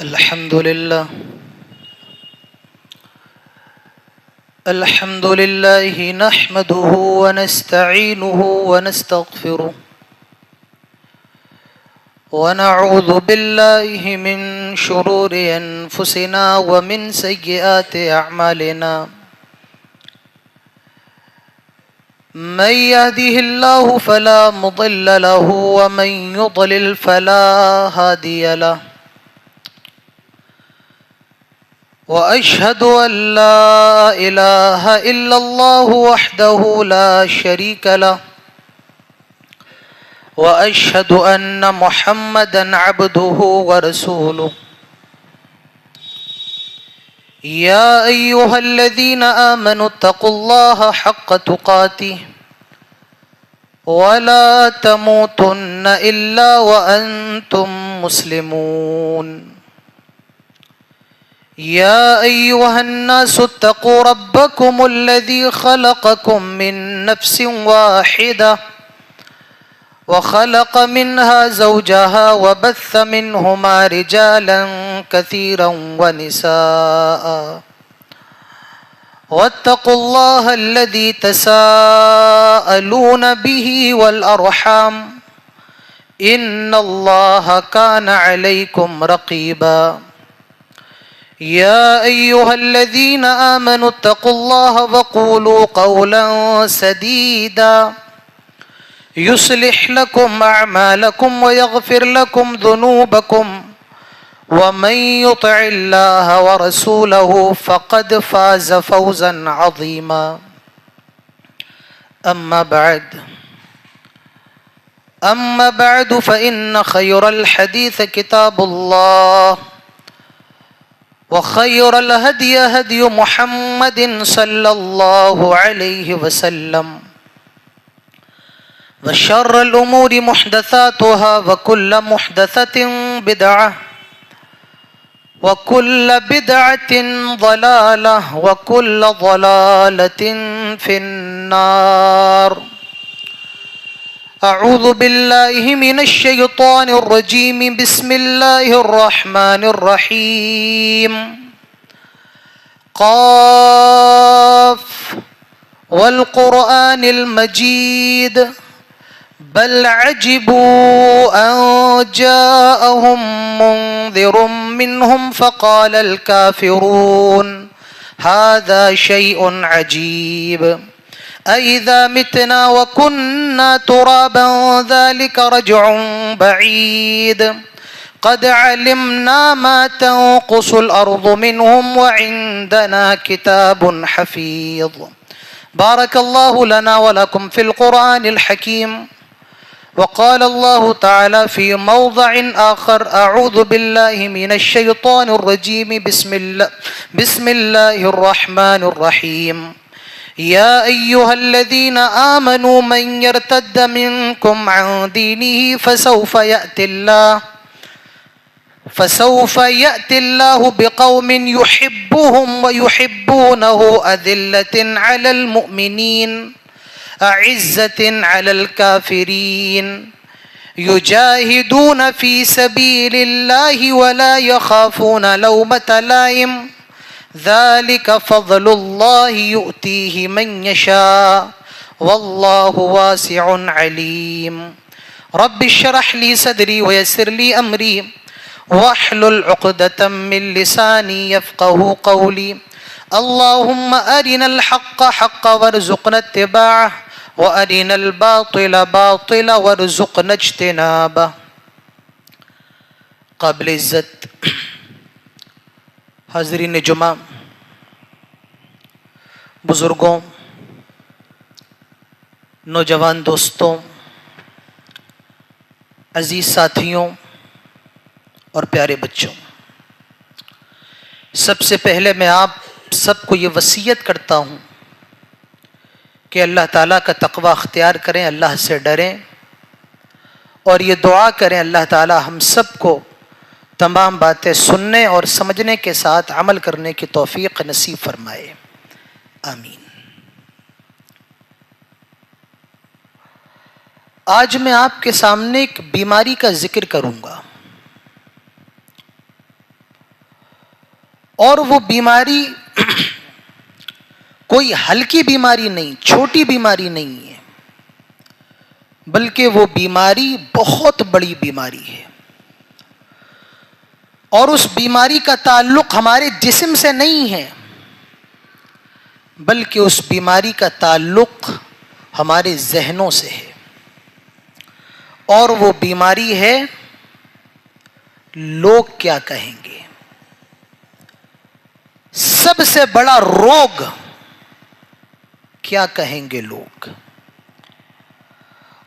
الحمد لله نحمده ونستعينه ونستغفره ونعوذ بالله من شرور أنفسنا ومن سيئات أعمالنا من يهده الله فلا مضل له ومن يضلل فلا هادي له وأشهد أن لا إله إلا الله وحده لا شريك له وأشهد أن محمدا عبده ورسوله يا أيها الذين آمنوا اتقوا الله حق تقاته ولا تموتن إلا وأنتم مسلمون يا أيها الناس اتقوا ربكم الذي خلقكم من نفس واحدة وخلق منها زوجها وبث منهما رجالا كثيرا ونساء واتقوا الله الذي تساءلون به والأرحام إن الله كان عليكم رقيبا يا أيها الذين آمنوا اتقوا الله وقولوا قولا سديدا يصلح لكم أعمالكم ويغفر لكم ذنوبكم ومن يطع الله ورسوله فقد فاز فوزا عظيما أما بعد فإن خير الحديث كتاب الله وخير الهدي هدي محمد صلى الله عليه وسلم وشر الأمور محدثاتها وكل محدثة بدعة وكل بدعة ضلالة وكل ضلالة في النار أعوذ بالله من الشيطان الرجيم بسم الله الرحمن الرحيم قاف والقرآن المجيد بل عجبوا أن جاءهم منذر منهم فقال الكافرون هذا شيء عجيب أإذا متنا وكنا ترابا ذلك رجع بعيد قد علمنا ما تنقص الأرض منهم وعندنا كتاب حفيظ بارك الله لنا ولكم في القرآن الحكيم وقال الله تعالى في موضع آخر أعوذ بالله من الشيطان الرجيم بسم الله الرحمن الرحيم يا أيها الذين آمنوا من يرتد منكم عن دينه فسوف يأتي الله بقوم يحبهم ويحبونه أذلة على المؤمنين أعزة على الكافرين يجاهدون في سبيل الله ولا يخافون لومة لائم ذلك فضل الله يؤتيه من يشاء والله واسع عليم رب اشرح لي صدري ويسر لي أمري واحلل عقدة من لساني يفقه قولي اللهم أرنا الحق حقا وارزقنا اتباعه وأرنا الباطل باطلا وارزقنا اجتنابه. قابل عزت حاضرین جمعہ، بزرگوں، نوجوان دوستوں، عزیز ساتھیوں اور پیارے بچوں، سب سے پہلے میں آپ سب کو یہ وصیت کرتا ہوں کہ اللہ تعالیٰ کا تقوی اختیار کریں، اللہ سے ڈریں، اور یہ دعا کریں اللہ تعالیٰ ہم سب کو تمام باتیں سننے اور سمجھنے کے ساتھ عمل کرنے کی توفیق نصیب فرمائے، آمین۔ آج میں آپ کے سامنے ایک بیماری کا ذکر کروں گا۔ اور وہ بیماری کوئی ہلکی بیماری نہیں، چھوٹی بیماری نہیں ہے، بلکہ وہ بیماری بہت بڑی بیماری ہے، اور اس بیماری کا تعلق ہمارے جسم سے نہیں ہے، بلکہ اس بیماری کا تعلق ہمارے ذہنوں سے ہے، اور وہ بیماری ہے لوگ کیا کہیں گے۔ سب سے بڑا روگ کیا کہیں گے لوگ،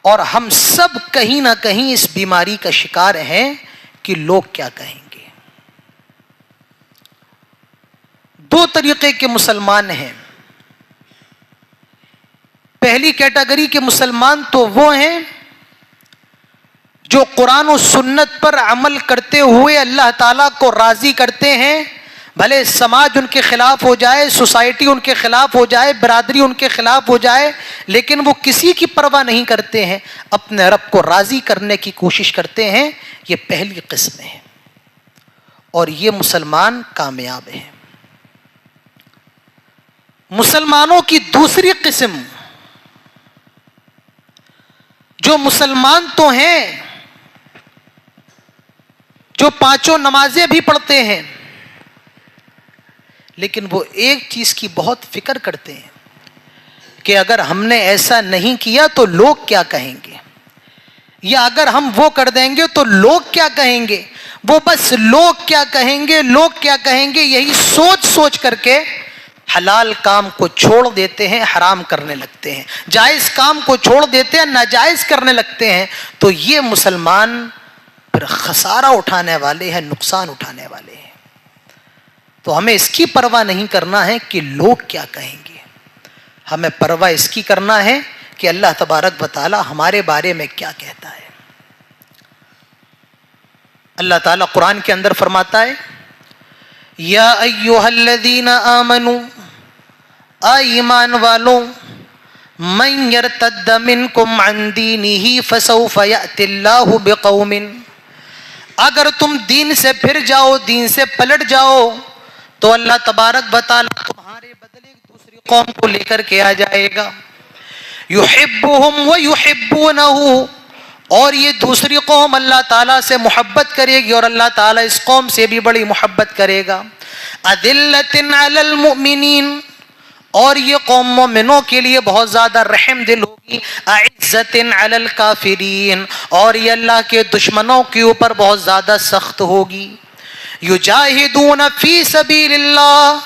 اور ہم سب کہیں نہ کہیں اس بیماری کا شکار ہیں کہ لوگ کیا کہیں گے۔ دو طریقے کے مسلمان ہیں۔ پہلی کیٹیگری کے مسلمان تو وہ ہیں جو قرآن و سنت پر عمل کرتے ہوئے اللہ تعالیٰ کو راضی کرتے ہیں، بھلے سماج ان کے خلاف ہو جائے، سوسائٹی ان کے خلاف ہو جائے، برادری ان کے خلاف ہو جائے، لیکن وہ کسی کی پرواہ نہیں کرتے ہیں، اپنے رب کو راضی کرنے کی کوشش کرتے ہیں۔ یہ پہلی قسم ہے، اور یہ مسلمان کامیاب ہیں۔ مسلمانوں کی دوسری قسم، جو مسلمان تو ہیں، جو پانچوں نمازیں بھی پڑھتے ہیں، لیکن وہ ایک چیز کی بہت فکر کرتے ہیں کہ اگر ہم نے ایسا نہیں کیا تو لوگ کیا کہیں گے، یا اگر ہم وہ کر دیں گے تو لوگ کیا کہیں گے۔ وہ بس لوگ کیا کہیں گے، لوگ کیا کہیں گے، یہی سوچ سوچ کر کے حلال کام کو چھوڑ دیتے ہیں، حرام کرنے لگتے ہیں، جائز کام کو چھوڑ دیتے ہیں، ناجائز کرنے لگتے ہیں۔ تو یہ مسلمان پھر خسارہ اٹھانے والے ہیں، نقصان اٹھانے والے ہیں۔ تو ہمیں اس کی پرواہ نہیں کرنا ہے کہ لوگ کیا کہیں گے، ہمیں پرواہ اس کی کرنا ہے کہ اللہ تبارک و تعالی ہمارے بارے میں کیا کہتا ہے۔ اللہ تعالیٰ قرآن کے اندر فرماتا ہے، یا ایھا الذین آمنوا، اے ایمان والو، من یرتد منکم عن دینہ فسوف یأتی اللہ بقوم، اگر تم دین سے پھر جاؤ، دین سے پلٹ جاؤ، تو اللہ تبارک و تعالیٰ تمہارے بدلے ایک دوسری قوم کو لے کر کے آ جائے گا، یحبہم ویحبونہ، اور یہ دوسری قوم اللہ تعالیٰ سے محبت کرے گی، اور اللہ تعالیٰ اس قوم سے بھی بڑی محبت کرے گا۔ اذلۃ علی المؤمنین، اور یہ قوم مومنوں کے لیے بہت زیادہ رحم دل ہوگی۔ اعزۃ علی الکافرین، اور یہ اللہ کے دشمنوں کے اوپر بہت زیادہ سخت ہوگی۔ یجاہدون فی سبیل اللہ،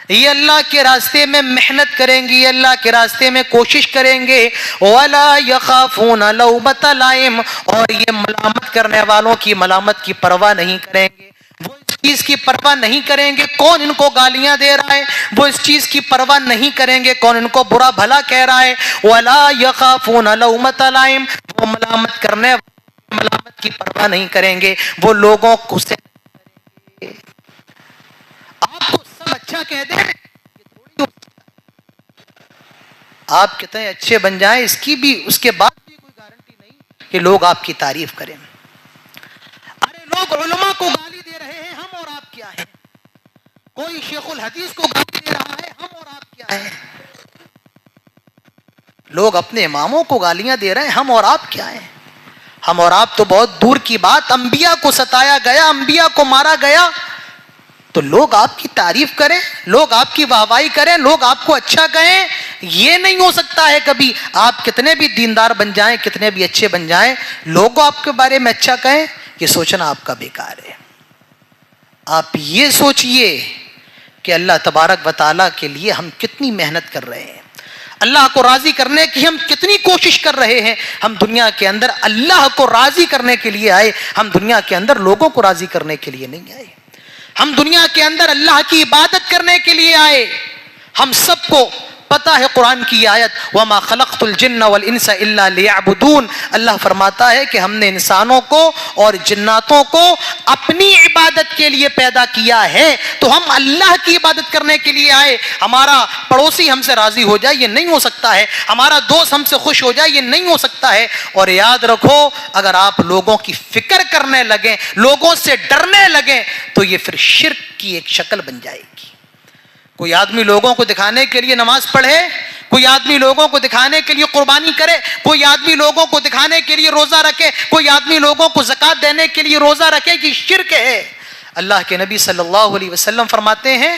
یہ اللہ کے راستے میں محنت کریں گے، یہ اللہ کے راستے میں کوشش کریں گے۔ ولا یخافون لومۃ لائم، اور یہ ملامت کرنے والوں کی ملامت کی پرواہ نہیں کریں گے، وہ اس چیز کی پرواہ نہیں کریں گے کون ان کو گالیاں دے رہا ہے، وہ اس چیز کی پرواہ نہیں کریں گے کون ان کو برا بھلا کہہ رہا ہے۔ ولا یخافون لومۃ لائم، وہ ملامت کرنے ملامت کی پرواہ نہیں کریں گے، وہ لوگوں کو سے آپ کو سب اچھا کہہ دیں، آپ کتنے اچھے بن جائیں اس کی بھی، اس کے بعد بھی کوئی گارنٹی نہیں کہ لوگ آپ کی تعریف کریں۔ ارے لوگ علماء کو گالی دے رہے ہیں، ہم اور آپ کیا ہیں؟ کوئی شیخ الحدیث کو گالی دے رہا ہے، ہم اور آپ کیا ہیں؟ لوگ اپنے اماموں کو گالیاں دے رہے ہیں، ہم اور آپ کیا ہیں؟ ہم اور آپ تو بہت دور کی بات، انبیاء کو ستایا گیا، انبیاء کو مارا گیا، تو لوگ آپ کی تعریف کریں، لوگ آپ کی واہوائی کریں، لوگ آپ کو اچھا کہیں، یہ نہیں ہو سکتا ہے کبھی۔ آپ کتنے بھی دیندار بن جائیں، کتنے بھی اچھے بن جائیں، لوگ آپ کے بارے میں اچھا کہیں، یہ سوچنا آپ کا بیکار ہے۔ آپ یہ سوچئے کہ اللہ تبارک و تعالیٰ کے لیے ہم کتنی محنت کر رہے ہیں، اللہ کو راضی کرنے کی ہم کتنی کوشش کر رہے ہیں۔ ہم دنیا کے اندر اللہ کو راضی کرنے کے لیے آئے، ہم دنیا کے اندر لوگوں کو راضی کرنے کے لیے نہیں آئے۔ ہم دنیا کے اندر اللہ کی عبادت کرنے کے لیے آئے۔ ہم سب کو پتہ ہے قرآن کی آیت، وَمَا خَلَقْتُ الْجِنَّ وَالْإِنسَ إِلَّا لِيَعْبُدُونَ، اللہ فرماتا ہے کہ ہم نے انسانوں کو اور جناتوں کو اپنی عبادت کے لیے پیدا کیا ہے، تو ہم اللہ کی عبادت کرنے کے لیے آئے۔ ہمارا پڑوسی ہم سے راضی ہو جائے یہ نہیں ہو سکتا ہے، ہمارا دوست ہم سے خوش ہو جائے یہ نہیں ہو سکتا ہے۔ اور یاد رکھو، اگر آپ لوگوں کی فکر کرنے لگیں, لوگوں سے ڈرنے لگیں, تو یہ پھر شرک کی ایک شکل بن جائے گی. کوئی آدمی لوگوں کو دکھانے کے لیے نماز پڑھے, کوئی آدمی لوگوں کو دکھانے کے لیے قربانی کرے, کوئی آدمی لوگوں کو دکھانے کے لیے روزہ رکھے, کوئی آدمی لوگوں کو زکوٰۃ دینے کے لیے روزہ رکھے, یہ شرک ہے. اللہ کے نبی صلی اللہ علیہ وسلم فرماتے ہیں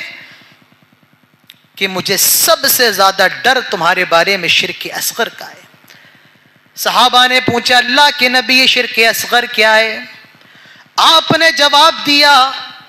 کہ مجھے سب سے زیادہ ڈر تمہارے بارے میں شرک اصغر کا ہے. صحابہ نے پوچھا اللہ کے نبی یہ شرک اصغر کیا ہے؟ آپ نے جواب دیا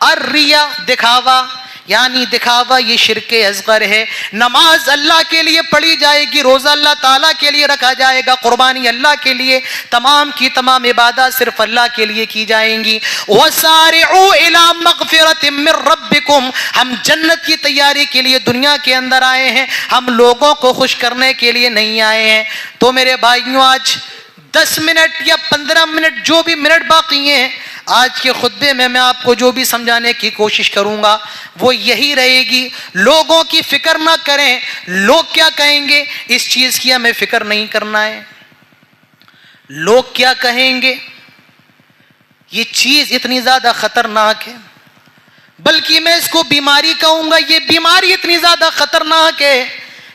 الریا, دکھاوا, یعنی دکھاوا یہ شرک اصغر ہے. نماز اللہ کے لیے پڑھی جائے گی, روزہ اللہ تعالیٰ کے لیے رکھا جائے گا, قربانی اللہ کے لیے, تمام کی تمام عبادات صرف اللہ کے لیے کی جائیں گی. وَسَارِعُوا إِلَىٰ مَغْفِرَةٍ مِّن رَبِّكُمْ, ہم جنت کی تیاری کے لیے دنیا کے اندر آئے ہیں, ہم لوگوں کو خوش کرنے کے لیے نہیں آئے ہیں. تو میرے بھائیوں, آج 10 منٹ یا 15 منٹ جو بھی منٹ باقی ہیں آج کے خطبے میں آپ کو جو بھی سمجھانے کی کوشش کروں گا وہ یہی رہے گی, لوگوں کی فکر نہ کریں, لوگ کیا کہیں گے اس چیز کی ہمیں فکر نہیں کرنا ہے. لوگ کیا کہیں گے, یہ چیز اتنی زیادہ خطرناک ہے, بلکہ میں اس کو بیماری کہوں گا. یہ بیماری اتنی زیادہ خطرناک ہے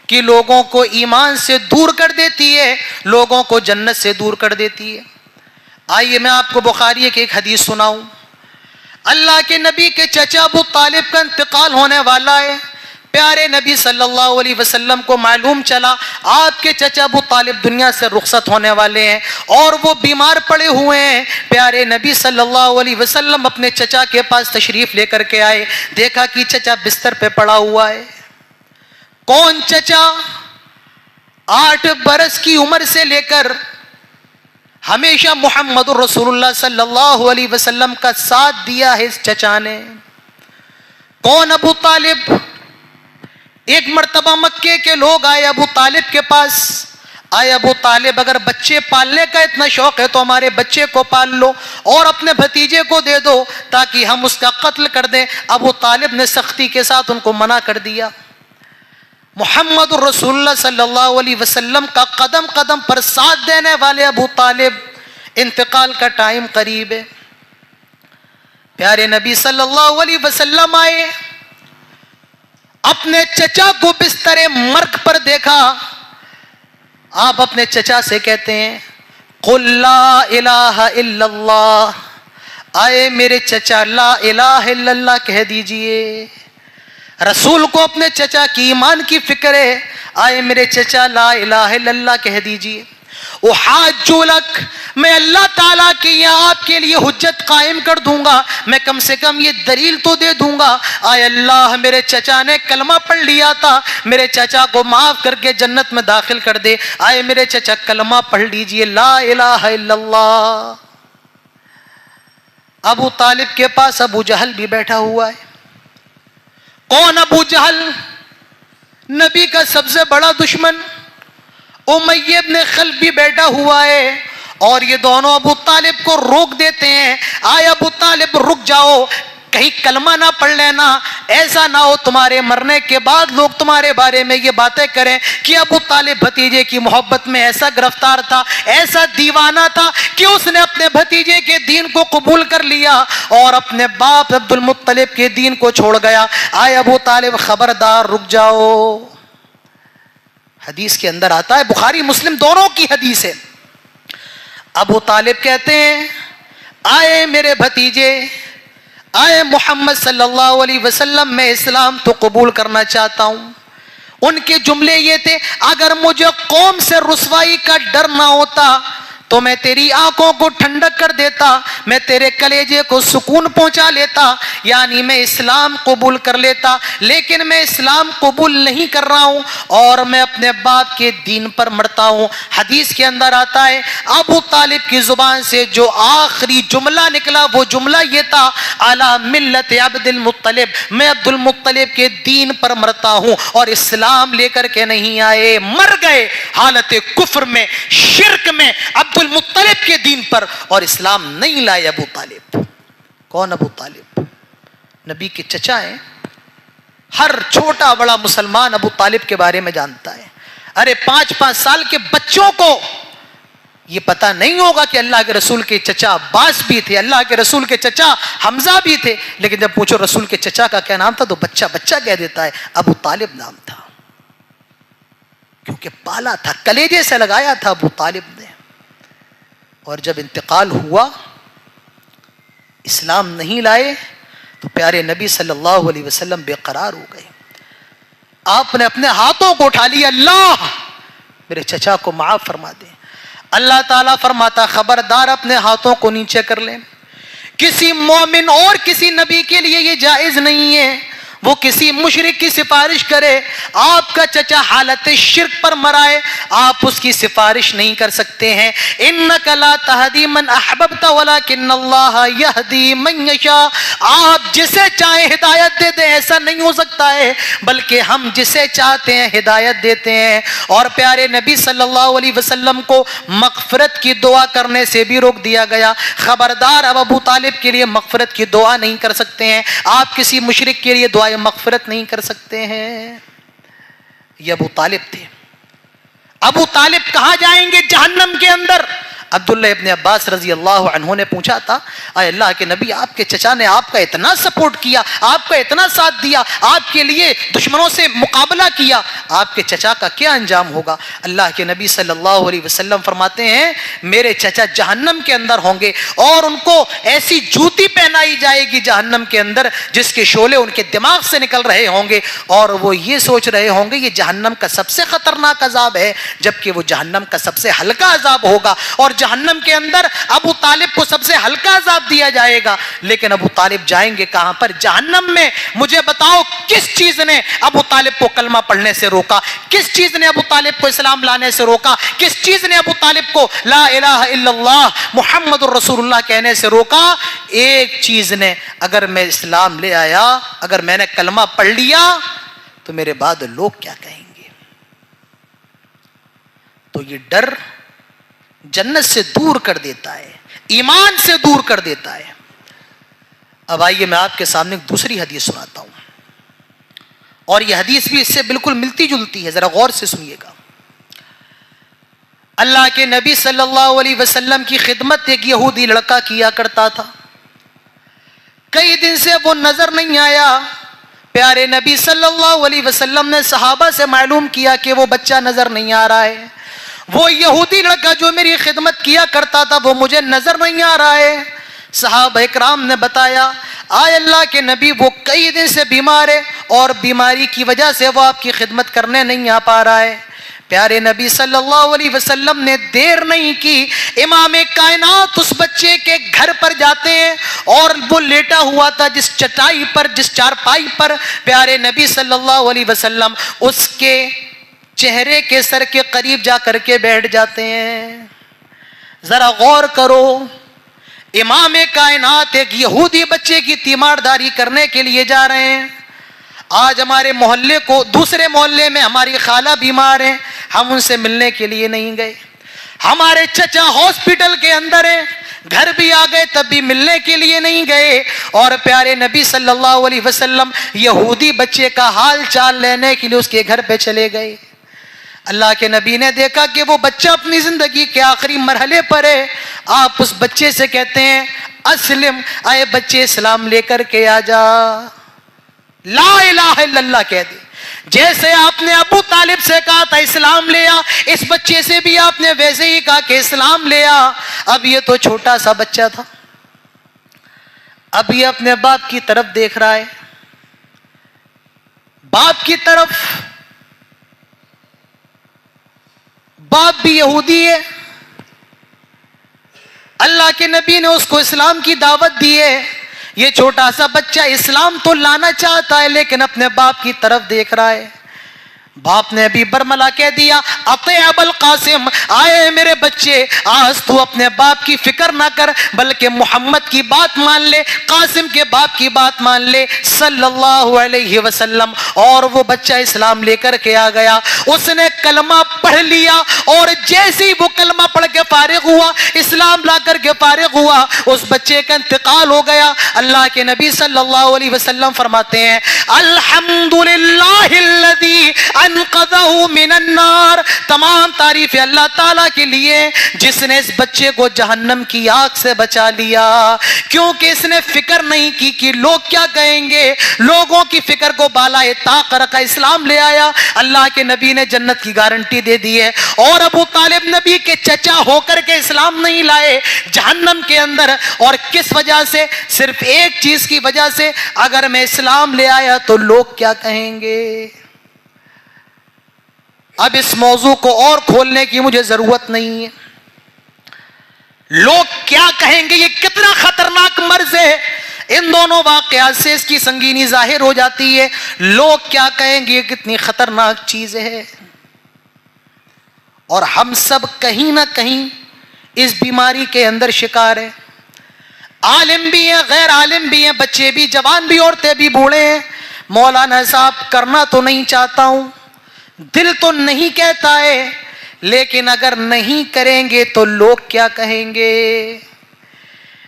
کہ لوگوں کو ایمان سے دور کر دیتی ہے, لوگوں کو جنت سے دور کر دیتی ہے. آئیے میں آپ کو بخاری کی ایک حدیث سناؤں. اللہ کے نبی کے چچا ابو طالب کا انتقال ہونے والا ہے. پیارے نبی صلی اللہ علیہ وسلم کو معلوم چلا آپ کے چچا ابو طالب دنیا سے رخصت ہونے والے ہیں اور وہ بیمار پڑے ہوئے ہیں. پیارے نبی صلی اللہ علیہ وسلم اپنے چچا کے پاس تشریف لے کر کے آئے, دیکھا کہ چچا بستر پہ پڑا ہوا ہے. کون چچا؟ 8 برس کی عمر سے لے کر ہمیشہ محمد رسول اللہ صلی اللہ علیہ وسلم کا ساتھ دیا ہے اس چچا نے. کون؟ ابو طالب. ایک مرتبہ مکے کے لوگ آئے ابو طالب کے پاس, آئے ابو طالب اگر بچے پالنے کا اتنا شوق ہے تو ہمارے بچے کو پال لو اور اپنے بھتیجے کو دے دو تاکہ ہم اس کا قتل کر دیں. ابو طالب نے سختی کے ساتھ ان کو منع کر دیا. محمد رسول اللہ صلی اللہ علیہ وسلم کا قدم قدم پر ساتھ دینے والے ابو طالب, انتقال کا ٹائم قریب ہے. پیارے نبی صلی اللہ علیہ وسلم آئے, اپنے چچا کو بستر مرگ پر دیکھا. آپ اپنے چچا سے کہتے ہیں قل لا الہ الا اللہ, آئے میرے چچا لا الہ الا اللہ کہہ دیجئے. رسول کو اپنے چچا کی ایمان کی فکر ہے, آئے میرے چچا لا الہ الا اللہ کہہ دیجئے. احاج لک, میں اللہ تعالیٰ کے یہاں آپ کے لیے حجت قائم کر دوں گا, میں کم سے کم یہ دلیل تو دے دوں گا. آئے اللہ میرے چچا نے کلمہ پڑھ لیا تھا, میرے چچا کو معاف کر کے جنت میں داخل کر دے. آئے میرے چچا کلمہ پڑھ لیجئے لا الہ الا اللہ. ابو طالب کے پاس ابو جہل بھی بیٹھا ہوا ہے. کون ابو جہل؟ نبی کا سب سے بڑا دشمن. امیہ ابن خلف بھی بیٹھا ہوا ہے اور یہ دونوں ابو طالب کو روک دیتے ہیں. آئے ابو طالب رک جاؤ, کہیں کلمہ نہ پڑھ لینا, ایسا نہ ہو تمہارے مرنے کے بعد لوگ تمہارے بارے میں یہ باتیں کریں کہ ابو طالب بھتیجے کی محبت میں ایسا گرفتار تھا, ایسا دیوانہ تھا کہ اس نے اپنے بھتیجے کے دین کو قبول کر لیا اور اپنے باپ عبد المطلب کے دین کو چھوڑ گیا. آئے ابو طالب خبردار رک جاؤ. حدیث کے اندر آتا ہے, بخاری مسلم دونوں کی حدیث ہے. ابو طالب کہتے ہیں آئے میرے بھتیجے, آئے محمد صلی اللہ علیہ وسلم, میں اسلام تو قبول کرنا چاہتا ہوں. ان کے جملے یہ تھے اگر مجھے قوم سے رسوائی کا ڈر نہ ہوتا تو میں تیری آنکھوں کو ٹھنڈک کر دیتا, میں تیرے کلیجے کو سکون پہنچا لیتا, یعنی میں اسلام قبول کر لیتا, لیکن میں اسلام قبول نہیں کر رہا ہوں اور میں اپنے باپ کے دین پر مرتا ہوں. حدیث کے اندر آتا ہے ابو طالب کی زبان سے جو آخری جملہ نکلا وہ جملہ یہ تھا علی ملت عبد المطلب, میں عبد المطلب کے دین پر مرتا ہوں اور اسلام لے کر کے نہیں آئے. مر گئے حالت کفر میں, شرک میں, عبد المطلب کے دین پر, اور اسلام نہیں لائے ابو طالب. کون ابو طالب؟ نبی کے چچا ہیں. ہر چھوٹا بڑا مسلمان ابو طالب کے بارے میں جانتا ہے. ارے 5-5 سال کے بچوں کو یہ پتہ نہیں ہوگا کہ اللہ کے رسول کے چچا عباس بھی تھے، اللہ کے رسول کے چچا حمزہ بھی تھے، لیکن جب پوچھو رسول کے چچا کا کیا نام تھا تو بچہ بچہ کہہ دیتا ہے، ابو طالب نام تھا، کیونکہ پالا تھا، کلیجے سے لگایا تھا ابو طالب نے۔ اور جب انتقال ہوا، اسلام نہیں لائے تو پیارے نبی صلی اللہ علیہ وسلم بے قرار ہو گئے۔ آپ نے اپنے ہاتھوں کو اٹھا لیا، اللہ میرے چچا کو معاف فرما دے۔ اللہ تعالیٰ فرماتا خبردار اپنے ہاتھوں کو نیچے کر لیں۔ کسی مومن اور کسی نبی کے لیے یہ جائز نہیں ہے وہ کسی مشرک کی سفارش کرے، آپ کا چچا حالت شرک پر مرائے، آپ اس کی سفارش نہیں کر سکتے ہیں۔ انک لا تہدی من احببت ولکن اللہ یہدی من یشاء، آپ جسے چاہے ہدایت دے دیں، ایسا نہیں ہو سکتا ہے، بلکہ ہم جسے چاہتے ہیں ہدایت دیتے ہیں۔ اور پیارے نبی صلی اللہ علیہ وسلم کو مغفرت کی دعا کرنے سے بھی روک دیا گیا، خبردار اب ابو طالب کے لیے مغفرت کی دعا نہیں کر سکتے ہیں، آپ کسی مشرک کے لیے دعا مغفرت نہیں کر سکتے ہیں۔ یہ ابو طالب تھے۔ ابو طالب کہاں جائیں گے؟ جہنم کے اندر۔ عبداللہ ابن عباس رضی اللہ عنہ نے پوچھا تھا، اے اللہ کے نبی، آپ کے چچا نے آپ کا اتنا سپورٹ کیا، آپ کا اتنا ساتھ دیا، آپ کے لیے دشمنوں سے مقابلہ کیا، آپ کے چچا کا کیا انجام ہوگا؟ اللہ کے نبی صلی اللہ علیہ وسلم فرماتے ہیں میرے چچا جہنم کے اندر ہوں گے، اور ان کو ایسی جوتی پہنائی جائے گی جہنم کے اندر جس کے شعلے ان کے دماغ سے نکل رہے ہوں گے، اور وہ یہ سوچ رہے ہوں گے یہ جہنم کا سب سے خطرناک عذاب ہے، جبکہ وہ جہنم کا سب سے ہلکا عذاب ہوگا، اور جہنم کے اندر ابو طالب کو سب سے ہلکا عذاب دیا جائے گا۔ لیکن ابو طالب جائیں گے کہاں پر؟ جہنم میں۔ مجھے بتاؤ کس چیز نے ابو طالب کو کلمہ پڑھنے سے روکا؟ کس چیز نے ابو طالب کو اسلام لانے سے روکا؟ کس چیز نے ابو طالب کو لا الہ الا اللہ محمد الرسول اللہ کہنے سے روکا؟ ایک چیز نے، اگر میں اسلام لے آیا، اگر میں نے کلمہ پڑھ لیا تو میرے بعد لوگ کیا کہیں گے؟ تو یہ ڈر جنت سے دور کر دیتا ہے، ایمان سے دور کر دیتا ہے۔ اب آئیے میں آپ کے سامنے ایک دوسری حدیث سناتا ہوں، اور یہ حدیث بھی اس سے بالکل ملتی جلتی ہے، ذرا غور سے سنیے گا۔ اللہ کے نبی صلی اللہ علیہ وسلم کی خدمت ایک یہودی لڑکا کیا کرتا تھا، کئی دن سے وہ نظر نہیں آیا۔ پیارے نبی صلی اللہ علیہ وسلم نے صحابہ سے معلوم کیا کہ وہ بچہ نظر نہیں آ رہا ہے، وہ یہودی لڑکا جو میری خدمت کیا کرتا تھا وہ مجھے نظر نہیں آ رہا ہے۔ صحابہ اکرام نے بتایا، آئے اللہ کے نبی وہ کئی دن سے بیمار ہے، اور بیماری کی وجہ سے وہ آپ کی خدمت کرنے نہیں آ پا رہا ہے۔ پیارے نبی صلی اللہ علیہ وسلم نے دیر نہیں کی، امام کائنات اس بچے کے گھر پر جاتے ہیں، اور وہ لیٹا ہوا تھا جس چٹائی پر، جس چارپائی پر، پیارے نبی صلی اللہ علیہ وسلم اس کے چہرے کے سر کے قریب جا کر کے بیٹھ جاتے ہیں۔ ذرا غور کرو، امام کائنات ایک یہودی بچے کی تیمارداری کرنے کے لیے جا رہے ہیں۔ آج ہمارے محلے کو، دوسرے محلے میں ہماری خالہ بیمار ہیں، ہم ان سے ملنے کے لیے نہیں گئے۔ ہمارے چچا ہاسپٹل کے اندر ہیں، گھر بھی آ گئے تب بھی ملنے کے لیے نہیں گئے، اور پیارے نبی صلی اللہ علیہ وسلم یہودی بچے کا حال چال لینے کے لیے اس کے گھر پہ چلے گئے۔ اللہ کے نبی نے دیکھا کہ وہ بچہ اپنی زندگی کے آخری مرحلے پر ہے۔ آپ اس بچے سے کہتے ہیں اسلم، آئے بچے اسلام لے کر کے آ جا، لا الہ الا اللہ کہہ دے۔ جیسے آپ نے ابو طالب سے کہا تھا اسلام لے آ، اس بچے سے بھی آپ نے ویسے ہی کہا کہ اسلام لے آ۔ اب یہ تو چھوٹا سا بچہ تھا، اب یہ اپنے باپ کی طرف دیکھ رہا ہے، باپ کی طرف، باپ بھی یہودی ہے، اللہ کے نبی نے اس کو اسلام کی دعوت دی ہے، یہ چھوٹا سا بچہ اسلام تو لانا چاہتا ہے لیکن اپنے باپ کی طرف دیکھ رہا ہے۔ باپ نے ابھی برملا کہہ دیا اطیع ابا القاسم، آئے میرے بچے، آج تو اپنے باپ کی فکر نہ کر بلکہ محمد کی بات مان لے، قاسم کے باپ کی بات مان لے صلی اللہ علیہ وسلم۔ اور وہ بچہ اسلام لے کر کے آ گیا، اس نے کلمہ پڑھ لیا، اور جیسے ہی وہ کلمہ پڑھ کے فارغ ہوا، اسلام لا کر کے فارغ ہوا، اس بچے کا انتقال ہو گیا۔ اللہ کے نبی صلی اللہ علیہ وسلم فرماتے ہیں الحمدللہ الذی انقذہ من النار. تمام تعریف اللہ تعالیٰ کے لیے جس نے اس بچے کو جہنم کی آگ سے بچا لیا, کیونکہ اس نے فکر نہیں کی کہ لوگ کیا کہیں گے. لوگوں کی فکر کو بالائے طاق رکھا, اسلام لے آیا. اللہ کے نبی نے جنت کی گارنٹی دے دی ہے, اور ابو طالب نبی کے چچا ہو کر کے اسلام نہیں لائے, جہنم کے اندر. اور کس وجہ سے؟ صرف ایک چیز کی وجہ سے, اگر میں اسلام لے آیا تو لوگ کیا کہیں گے. اب اس موضوع کو اور کھولنے کی مجھے ضرورت نہیں ہے. لوگ کیا کہیں گے, یہ کتنا خطرناک مرض ہے. ان دونوں واقعات سے اس کی سنگینی ظاہر ہو جاتی ہے. لوگ کیا کہیں گے, یہ کتنی خطرناک چیز ہے. اور ہم سب کہیں نہ کہیں اس بیماری کے اندر شکار ہیں. عالم بھی ہیں, غیر عالم بھی ہیں, بچے بھی, جوان بھی, عورتیں بھی, بوڑھے ہیں. مولانا صاحب کرنا تو نہیں چاہتا ہوں, دل تو نہیں کہتا ہے, لیکن اگر نہیں کریں گے تو لوگ کیا کہیں گے.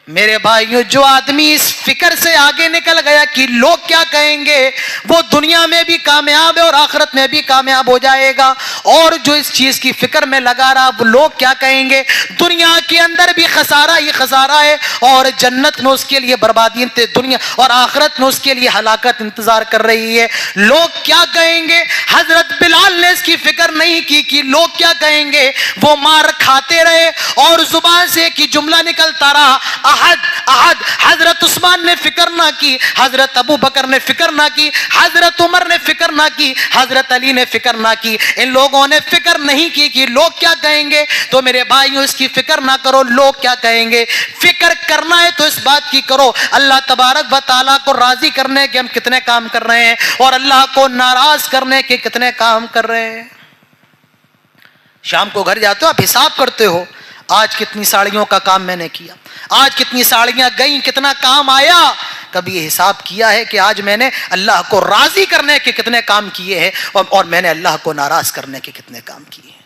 میرے بھائیوں, جو آدمی اس فکر سے آگے نکل گیا کہ لوگ کیا کہیں گے, وہ دنیا میں بھی کامیاب ہے اور آخرت میں بھی کامیاب ہو جائے گا. اور جو اس چیز کی فکر میں لگا رہا, وہ لوگ کیا کہیں گے, دنیا کے اندر بھی خسارہ ہی خسارہ ہے, اور جنت میں اس کے لیے بربادی, دنیا اور آخرت میں اس کے لیے ہلاکت انتظار کر رہی ہے. لوگ کیا کہیں گے. حضرت بلال نے اس کی فکر نہیں کی کہ لوگ کیا کہیں گے. وہ مار کھاتے رہے اور زبان سے ایک ہی جملہ نکلتا رہا, احد احد. حضرت عثمان نے فکر نہ کی, حضرت ابو بکر نے فکر نہ کی, حضرت عمر نے فکر نہ کی, حضرت علی نے فکر نہ کی. ان لوگوں نے فکر نہیں کی کہ لوگ کیا کہیں گے. تو میرے بھائیوں, اس کی فکر نہ کرو لوگ کیا کہیں گے. فکر کرنا ہے تو اس بات کی کرو, اللہ تبارک و تعالیٰ کو راضی کرنے کے ہم کتنے کام کر رہے ہیں, اور اللہ کو ناراض کرنے کے کتنے کام کر رہے ہیں. شام کو گھر جاتے ہو, آپ حساب کرتے ہو, آج کتنی ساڑیوں کا کام میں نے کیا, آج کتنی ساڑیاں گئیں, کتنا کام آیا. کبھی یہ حساب کیا ہے کہ آج میں نے اللہ کو راضی کرنے کے کتنے کام کیے ہیں, اور میں نے اللہ کو ناراض کرنے کے کتنے کام کیے ہیں.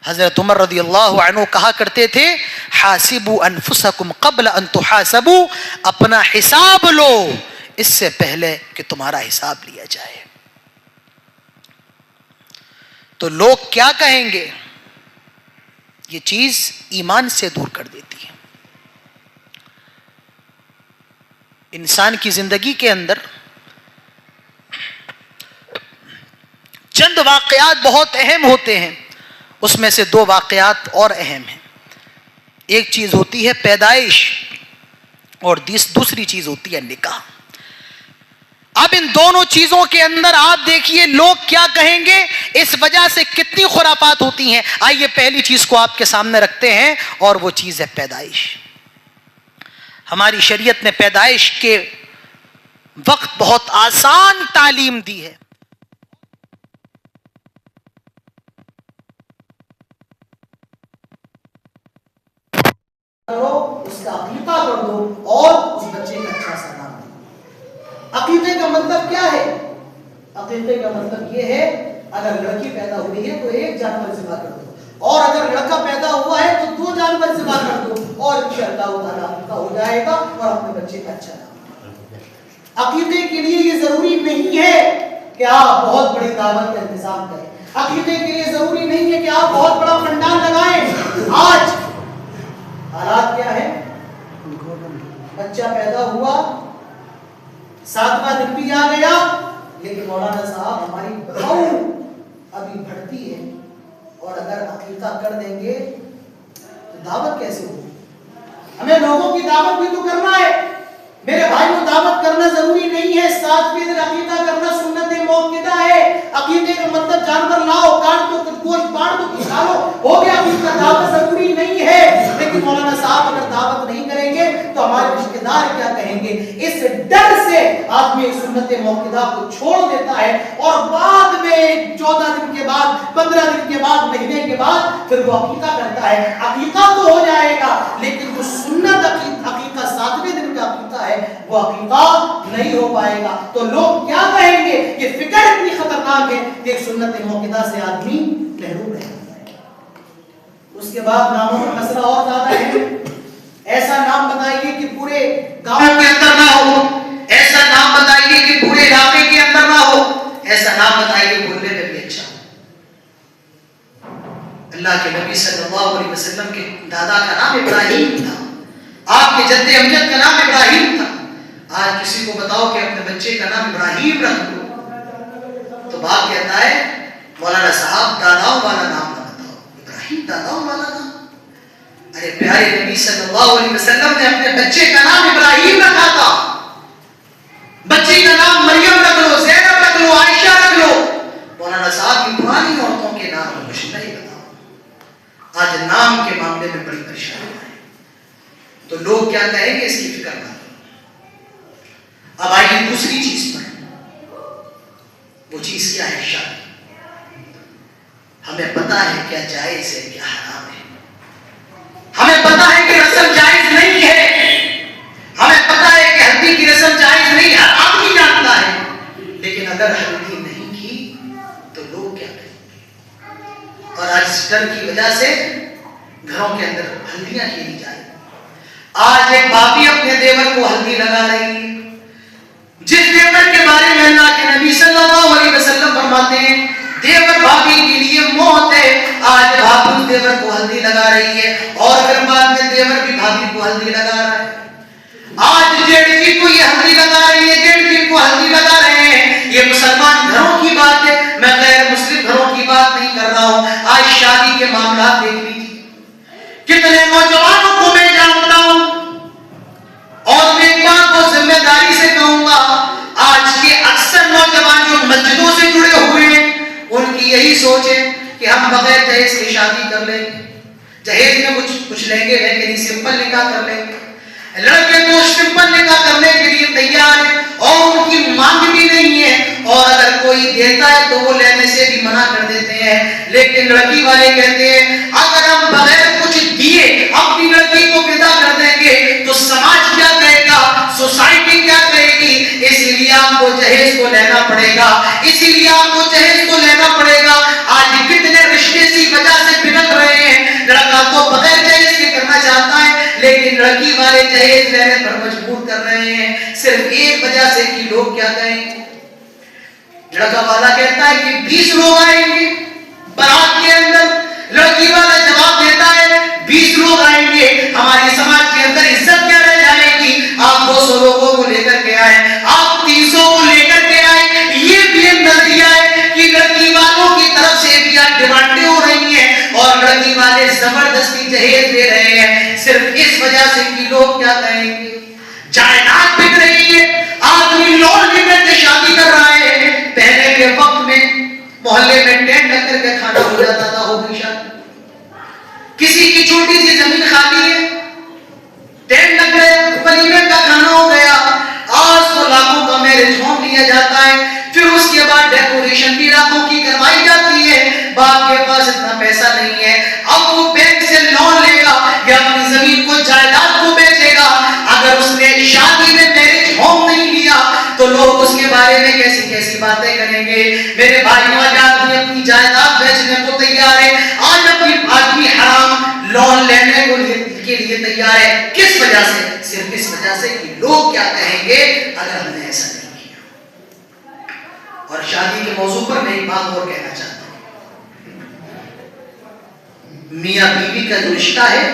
حضرت عمر رضی اللہ عنہ کہا کرتے تھے, حاسبوا انفسکم قبل ان تحاسبوا, اپنا حساب لو اس سے پہلے کہ تمہارا حساب لیا جائے. تو لوگ کیا کہیں گے, یہ چیز ایمان سے دور کر دیتی ہے. انسان کی زندگی کے اندر چند واقعات بہت اہم ہوتے ہیں, اس میں سے دو واقعات اور اہم ہیں. ایک چیز ہوتی ہے پیدائش, اور دوسری چیز ہوتی ہے نکاح. اب ان دونوں چیزوں کے اندر آپ دیکھیے لوگ کیا کہیں گے, اس وجہ سے کتنی خرافات ہوتی ہیں. آئیے پہلی چیز کو آپ کے سامنے رکھتے ہیں, اور وہ چیز ہے پیدائش. ہماری شریعت نے پیدائش کے وقت بہت آسان تعلیم دی ہے. اس کا عقیقہ کر دو اور اس بچے کا اچھا سا نام دو. عقیقے کا مطلب کیا ہے؟ عقیقے کا مطلب یہ ہے, اگر لڑکی پیدا ہوئی ہے تو ایک جانور ذبح کر دو, اور اگر لڑکا پیدا ہوا ہے تو 2 جانور ذبح کر دو, اور انشاءاللہ تعالی عقیقہ ہو جائے گا اور اپنے بچے کا اچھا نام. عقیقے کے لیے یہ ضروری نہیں ہے کہ آپ بہت بڑی دعوت کا انتظام کریں. عقیقے کے لیے ضروری نہیں ہے کہ آپ بہت بڑا پنڈال لگائیں. آج حالات کیا ہے, بچہ پیدا ہوا, 7واں دن بھی آ گیا, لیکن مولانا صاحب ہماری بہو ابھی بڑھتی ہے, اور اگر عقیقہ کر دیں گے تو دعوت کیسے ہوگی؟ ہمیں لوگوں کی دعوت بھی تو کرنا ہے. میرے بھائیوں, دعوت کرنا ضروری نہیں ہے, 7ویں دن عقیقہ کرنا سنت موقدہ ہے. عقیقے کا مطلب جانور لاؤ, کاٹ دو, گوشت بانٹ دو, کھلالو, ہو گیا عقیقہ. دعوت ضروری نہیں ہے. لیکن مولانا صاحب اگر دعوت نہیں کریں گے تو ہمارے رشتے دار کیا کہیں گے, اس ڈر سے آدمی ایک سنت موقدہ کو چھوڑ دیتا ہے, اور بعد میں 14 دن کے بعد, 15 دن کے بعد, مہینے کے بعد پھر وہ عقیقہ کرتا ہے. عقیقہ تو ہو جائے گا, لیکن جو سنت عقیقہ 7ویں دن کا عقیقہ ہے وہ عقیقہ نہیں ہو پائے گا. تو لوگ کیا کہیں گے, یہ فکر اتنی خطرناک ہے کہ ایک سنت موقدہ سے آدمی محروم رہ جاتا ہے. اس کے بعد ناموں کا مسئلہ اور زیادہ ہے. ایسا نام بتائیے کہ پورے گاؤں کے اندر نہ ہو, ایسا نام بتائیے کہ پورے علاقے کے اندر نہ ہو, ایسا نام بتائیے بولنے میں بھی اچھا. اللہ کے نبی صلی اللہ علیہ وسلم کے دادا کا نام ابراہیم تھا، آپ کے جد امجد کا نام ابراہیم تھا. آج کسی کو بتاؤ کہ اپنے بچے کا نام ابراہیم رکھ دو تو باپ کہتا ہے مولانا صاحب داداؤں والا نام نہ بتاؤ. ابراہیم داداؤں والا نام؟ ارے پیارے نبی صلی اللہ علیہ وسلم نے اپنے بچے کا نام ابراہیم رکھا تھا. بچی کا نام مریم رکھ لو، زینب رکھ لو، عائشہ رکھ لو. مولانا صاحب کی پرانی عورتوں کے نام کچھ نہیں بتاؤ. آج نام کے معاملے میں بڑی پریشانی ہے. تو لوگ کیا کہیں گے اس کی فکر نہ کرو. اب آئیے دوسری چیز پر. وہ چیز کیا ہے؟ شادی. ہمیں پتا ہے کیا جائز ہے کیا حرام ہے. ہمیں پتا ہے کہ رسم جائز نہیں ہے. ہمیں پتا ہے کہ ہلدی کی رسم جائز نہیں ہے. ہر آدمی جانتا ہے. لیکن اگر ہلدی نہیں کی تو لوگ کیا کہیں گے؟ اور آج اس ڈر کی وجہ سے گھروں کے اندر ہلدیاں کھیلی جائیں. آج ایک بھابھی اپنے دیور کو ہلدی لگا رہی ہے، جس دیور کے بارے میں اللہ کے نبی صلی اللہ علیہ وسلم فرماتے ہیں دیور بھابھی کے لیے موت ہے. آج بھابھی دیور کو ہلدی لگا رہی ہے اور پھر بعد میں دیور بھی بھابھی کو ہلدی لگا رہا ہے. آج جیٹھی کو یہ ہلدی لگا رہی ہے، جیٹھی کو ہلدی لگا رہے ہیں. یہ مسلمان گھروں کی بات ہے، میں غیر مسلم گھروں کی بات نہیں کر رہا ہوں. آج شادی کے معاملات دیکھ لیجیے. کتنے نوجوانوں کو میں جانتا ہوں اور میں ایک بات کو ذمہ داری سے کہوں گا، آج کے اکثر نوجوان جو مسجدوں سے جڑے ہوئے ہیں ان کی یہی سوچ ہے کہ ہم بغیر جہیز کی شادی کر لیں گے. جہیز میں کچھ لیں گے لیکن سمپل نکاح کر لیں گے. لڑکے تو سمپل نکاح کرنے کے لیے تیار ہیں اور ان کی مانگ بھی نہیں ہے، اور اگر کوئی دیتا ہے تو وہ لینے سے بھی منع کر دیتے ہیں. لیکن لڑکی والے کہتے ہیں اگر ہم بغیر کچھ دیے اپنی لڑکی کو پیدا کر دیں گے تو سماج کیا کہے گا، سوسائٹی کیا کہے گی، اس لیے آپ کو جہیز کو لینا پڑے گا، اسی لیے آپ کو جہیز کو لینا پڑے گا. آج کتنے رشتے اسی وجہ سے بگڑ رہے ہیں. لڑکا تو بغیر جہیز کے کرنا چاہتا ہے لیکن لڑکی والے جہیز لینے پر مجبور کر رہے ہیں، صرف ایک وجہ سے کہ لوگ کیا کہیں گے. لڑکا والا کہتا ہے کہ 20 لوگ آئیں گے بارات کے اندر. لڑکی والا جواب دیتا ہے 20 لوگ آئیں گے، ہماری سماج کے اندر عزت کیا رہ جائے گی. آپ 200 لوگوں کو لے کر کے آئے، آپ 300 کو لے کر کے آئے. یہ بھی ایک نظریہ ہے کہ لڑکی والوں کی طرف سے بھی ڈیمانڈیں ہو رہی ہیں اور لڑکی والے زبردستی جہیز دے رہے ہیں، صرف اس وجہ سے کہ لوگ کیا کہیں گے. جائیداد بک رہی ہے، آدمی لون لے کر کے شادی کر رہا ہے. پہلے کے وقت میں محلے میں ٹینٹ لگ کر کے کھانا ہو جاتا تھا، ہو گئی شادی. کسی کی چھوٹی سی زمین خالی ہے، ٹینٹ لگ گئے، ولیمے کا کھانا ہو گیا. آج تو لاکھوں کا میرج ہوم لیا جاتا ہے، پھر اس کے بعد ڈیکوریشن بھی لاکھوں کی کروائی جاتی ہے. باپ کے پاس اتنا پیسہ نہیں ہے، اب وہ بینک سے لون لے گا یا اپنی زمین کو جائیداد کو بیچے گا. اگر اس نے شادی میں میرج ہوم نہیں لیا تو لوگ اس کے بارے میں کیسی کیسی باتیں کریں گے. میرے بھائیوں آج آدمی اپنی جائیداد بیچنے کو تیار ہے، آج اپنی آدمی حرام لون لینے کے لیے تیار ہے. کس وجہ سے؟ صرف اس وجہ سے کہ لوگ کیا کہیں گے اگر ہم نے ایسا نہیں کیا. اور شادی کے موضوع پر میں ایک بات اور کہنا چاہتا ہوں. میاں بیوی کا جو رشتہ ہے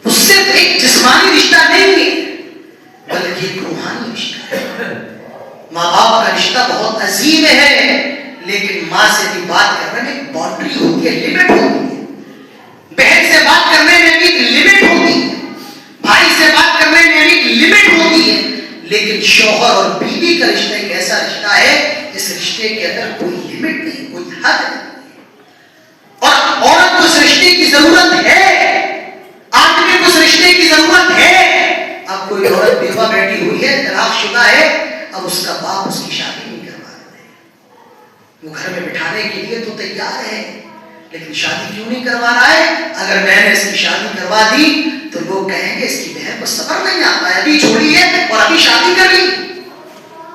وہ صرف ایک جسمانی رشتہ نہیں ہے بلکہ ایک روحانی رشتہ ہے. ماں باپ کا رشتہ بہت عظیم ہے لیکن ماں سے بھی بات کرنے میں ایک باؤنڈری ہوتی ہے، لمٹ ہوتی ہے. بہن سے بات کرنے میں بھی ایک لمٹ ہوتی ہے، بھائی سے بات کرنے میں بھی ایک لمٹ ہوتی ہے. لیکن شوہر اور بیوی کا رشتہ ایک ایسا رشتہ ہے اس رشتے کے اندر کوئی لمٹ نہیں، کوئی حد نہیں. اور عورت کو اس رشتے کی ضرورت ہے، آدمی کو اس رشتے کی ضرورت ہے. اب کوئی عورت بیوہ بیٹھی ہوئی ہے، طلاق شدہ ہے، اب اس کا باپ اس کی شادی نہیں کروا رہا ہے. وہ گھر میں بٹھانے کے لیے تو تیار ہے لیکن شادی کیوں نہیں کروا رہا ہے؟ اگر میں نے اس کی شادی کروا دی تو لوگ کہیں گے اس کی بہن کو صبر نہیں آتا ہے، ابھی چھوڑی ہے اور ابھی شادی کر لی.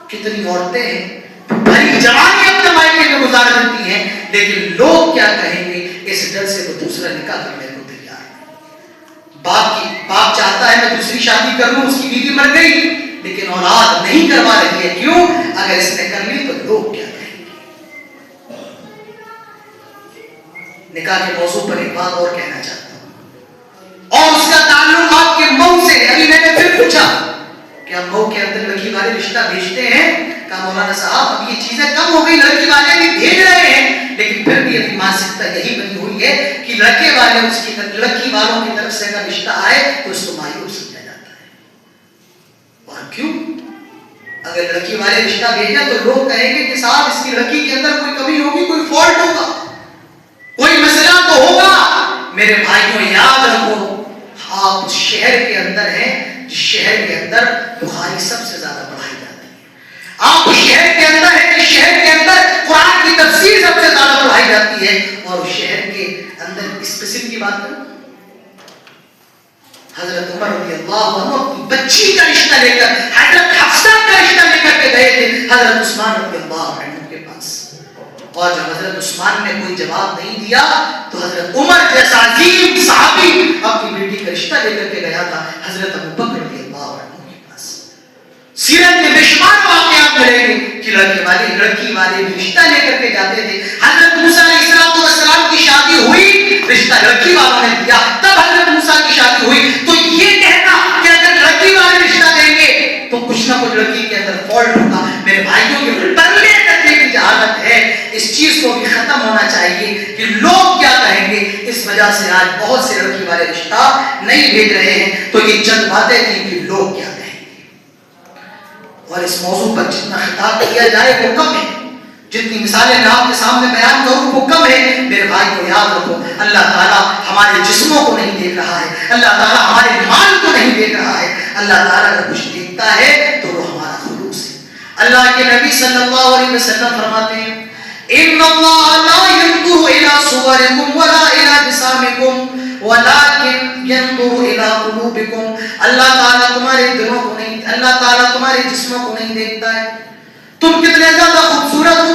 کتنی عورتیں ہیں بھری جوانی اپنے مائکے میں گزار دیتی ہیں لیکن لوگ کیا کہیں گے اس ڈر سے وہ دوسرا نکاح کرنے کو تیار ہے. باپ چاہتا ہے میں دوسری شادی کر لوں، اس کی بیوی مر گئی لیکن اولاد نہیں کروا رہی ہے. کیوں؟ اگر اس نے کر لی تو لوگ کیا کہیں گے. نکاح کے موضوع پر ایک بات اور کہنا چاہتا ہوں، اور اس کا تعلق آپ کے مئو سے۔ ابھی میں نے پھر پوچھا کہ ہم مئو کے اندر لڑکی والے رشتہ بھیجتے ہیں، کہا مولانا صاحب اب یہ چیزیں کم ہو گئی، لڑکی والے بھی بھیج رہے ہیں، لیکن پھر بھی ابھی مانسکتا یہی بنی ہوئی ہے کہ لڑکے والے اس کی لڑکی والوں کی طرف سے اگر رشتہ آئے تو اس کو مایوب سمجھا جاتا ہے۔ اور کیوں؟ اگر لڑکی والے رشتہ بھیجا تو لوگ کہیں گے کہ صاحب اس کی لڑکی کے اندر کوئی کمی ہوگی، کوئی فالٹ ہوگا، کوئی مسئلہ تو ہوگا۔ میرے بھائیوں یاد رکھو، آپ اس شہر کے اندر ہیں جس شہر کے اندر بخاری سب سے زیادہ پڑھائی جاتی ہے، آپ اس شہر کے اندر ہیں جس شہر کے اندر قرآن کی تفسیر سب سے زیادہ پڑھائی جاتی ہے، اور اس شہر کے اندر اس قسم کی بات کروں، حضرت عمر رضی اللہ عنہ اپنی بچی کا رشتہ لے کر حضرت حفصہ کا رشتہ لے کر کے گئے تھے حضرت عثمان رضی اللہ عنہ کے پاس، اور جب حضرت عثمان نے کوئی جواب نہیں دیا تو حضرت عمر جیسا عظیم صحابی اپنی بیٹی کا رشتہ لے کر کے گیا تھا حضرت ابوبکر رضی اللہ عنہ کے پاس۔ سیرت میں بے شمار واقعات ملیں گے کہ لڑکی والے رشتہ لے کر کے جاتے تھے۔ حضرت موسیٰ علیہ السلام کی شادی ہوئی، رشتہ لڑکی والوں نے دیا، تب حضرت موسیٰ کی شادی ہوئی۔ تو یہ کہنا کہ اگر لڑکی والے رشتہ دیں گے تو کچھ نہ کچھ لڑکی کے اندر فالٹ ہوگا، میرے بھائیوں کے ترلے کرنے کی جہالت ہے، اس چیز کو بھی ختم ہونا چاہیے کہ لوگ کیا کہیں گے۔ اس وجہ سے آج بہت سے لڑکی والے رشتہ نہیں بھیج رہے ہیں۔ تو یہ چند باتیں تھیں کہ لوگ کیا کہیں گے، اور اس موضوع پر جتنا خطاب کیا جائے وہ کم ہے، جتنی مثالیں میں آپ کے سامنے بیان کروں وہ کم ہے۔ میرے بھائی کو یاد رکھو، اللہ تعالیٰ ہمارے جسموں کو نہیں دیکھ رہا ہے، اللہ تعالیٰ ہمارے مال کو نہیں دیکھ رہا ہے، اللہ تعالیٰ اگر کچھ دیکھتا ہے تو وہ ہمارا خلوص ہے۔ اللہ کے نبی صلی اللہ علیہ وسلم فرماتے ہیں ان اللہ لا ينظر الى صوركم ولا الى اجسامكم ولكن ينظر الى قلوبكم۔ اللہ تعالیٰ تمہارے دلوں کو نہیں، اللہ تعالیٰ تمہارے جسموں کو نہیں دیکھتا ہے، تم کتنے زیادہ خوبصورت ہو،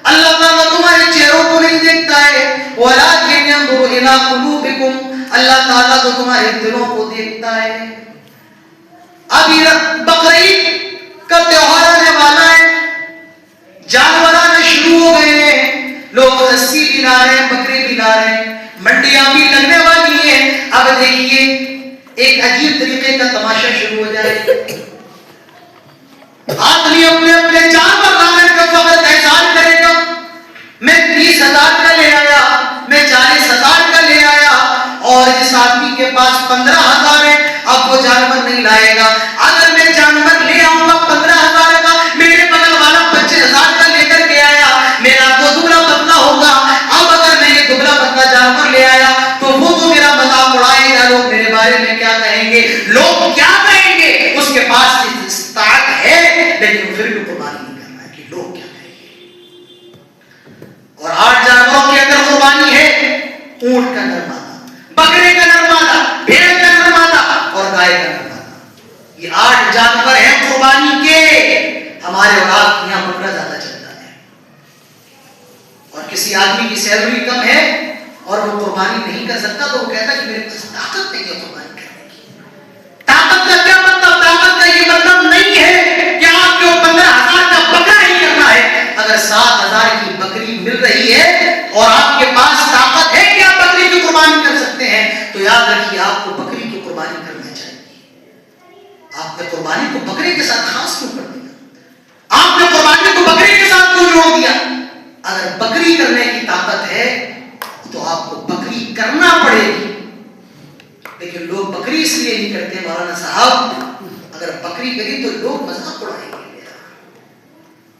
اللہ تعالیٰ تمہارے چہروں کو نہیں دیکھتا ہے، ولكن ينظر الى قلوبكم، اللہ تعالیٰ تو تمہارے دلوں کو دیکھتا ہے۔ ابھی بقرعید کا تہوار آنے والا ہے، جانور آنے شروع ہو گئے ہیں، لوگ خصی بھی لا رہے ہیں، بکرے بھی لا رہے ہیں، منڈیاں بھی لگنے والی ہیں۔ اب دیکھیے ایک عجیب طریقے کا تماشا شروع ہو جائے، آدمی اپنے اپنے جانور لانے کا فخر کا اظہار کرے گا، میں 20,000 کا لے آیا، میں 40,000 کا لے آیا، اور جس آدمی کے پاس 15,000 ہے اب وہ جانور نہیں لائے گا۔ اگر میں جانور لے آؤں گا 15,000 کا، میرے بغل والا 25,000 کا لے کر کے آیا، میرا تو دبلا پتلا ہوگا۔ اب اگر میں یہ دبلا پتلا جانور لے آیا تو وہ تو میرا مذاق اڑائے گا، لوگ میرے بارے میں کیا کہیں گے، لوگ کیا کہیں گے، اس کے پاس استطاعت ہے لیکن پھر بھی قربانی نہیں کرنا ہے کہ لوگ کیا کہیں گے۔ اور 8 جانوروں کے اندر قربانی ہے، اونٹ کا نر مادہ، بکرے کا نر مادہ، بھیڑ کا نر مادہ اور گائے کا نر مادہ، یہ 8 جانور ہیں قربانی کے۔ ہمارے اور آپ یہاں بکرا زیادہ چلتا ہے، اور کسی آدمی کی سیلری کم ہے اور وہ قربانی نہیں کر سکتا تو وہ کہتا کہ میرے پاس طاقت نہیں ہے قربانی کرنے کی۔ طاقت کا کیا مطلب؟ طاقت کا یہ مطلب نہیں ہے کہ آپ کو 15,000 کا بکرا ہی کرنا ہے۔ اگر 7,000 کی بکری مل رہی ہے اور آپ کے پاس طاقت ہے کہ آپ بکری کی قربانی کر سکتے ہیں تو یاد رکھیے آپ کو بکری کی قربانی کرنا چاہیے۔ آپ نے قربانی کو بکرے کے ساتھ خاص کیوں کر دیا؟ آپ نے قربانی کو بکرے کے ساتھ کیوں جوڑ دیا؟ اگر بکری کرنے کی طاقت ہے تو آپ کو بکری کرنا پڑے گی، لیکن لوگ بکری اس لیے نہیں کرتے مولانا صاحب، اگر بکری کری تو لوگ مذاق اڑائیں گے،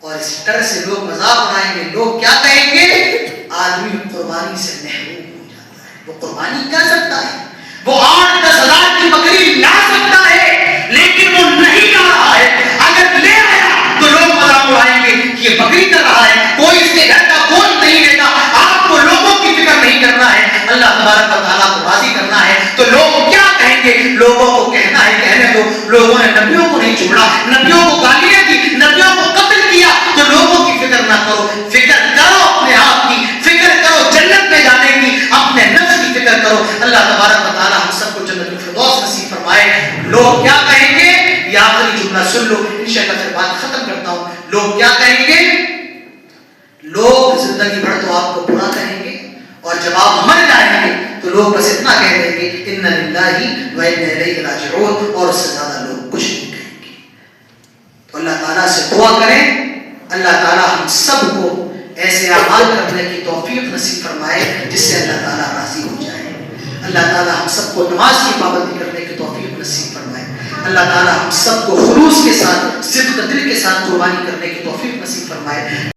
اور اس ڈر سے لوگ مذاق اڑائیں گے، لوگ کیا کہیں گے، آدمی قربانی سے محروم ہو جاتا ہے۔ وہ قربانی کر سکتا ہے، وہ 8-10,000 کی بکری لا سکتا ہے، لیکن وہ نہیں لا رہا ہے۔ اگر لے آیا تو لوگ مذاق اڑائیں گے کہ یہ بکری کر رہا ہے، کوئی اس کے گھر کا گوشت نہیں لیتا۔ آپ کو لوگوں کی فکر نہیں کرنا ہے، اللہ تبارک و تعالیٰ کو راضی کرنا ہے، تو لوگ کیا کہیں گے، لوگوں کو کہنا ہے کہنے دو۔ لوگوں نے نبیوں کو نہیں چھوڑا، نبیوں کو گالیاں دی، نبیوں کو قتل کیا، تو لوگوں کی فکر نہ کرو، فکر کرو اپنے آپ کی، فکر کرو جنت میں جانے کی، اپنے نفس کی فکر کرو۔ اللہ تبارک و تعالیٰ ہم سب کو جنت الفردوس نصیب فرمائے۔ لوگ کیا کہیں گے، یہ آخری جملہ سن لو، انشاءاللہ پھر بات ختم کرتا ہوں۔ لوگ کیا کہیں گے، لوگ زندگی بھر تو آپ کو برا کہیں گے، اور جب آپ مر جائیں گے تو لوگ بس اتنا کہہ دیں گے اِنَّ لِلَّهِ وَإِنَّا إِلَيْهِ رَاجِعُونَ، اور اس سے زیادہ لوگ کچھ نہیں کہیں گے۔ تو اللہ تعالیٰ سے دعا کریں اللہ تعالیٰ ہم سب کو ایسے اعمال کرنے کی توفیق نصیب فرمائے جس سے اللہ تعالیٰ راضی ہو جائے۔ اللہ تعالیٰ ہم سب کو نماز کی پابندی کرنے کی توفیق نصیب فرمائے۔ اللہ تعالیٰ ہم سب کو خلوص کے ساتھ صدق دل کے ساتھ قربانی کرنے کی توفیق نصیب فرمائے۔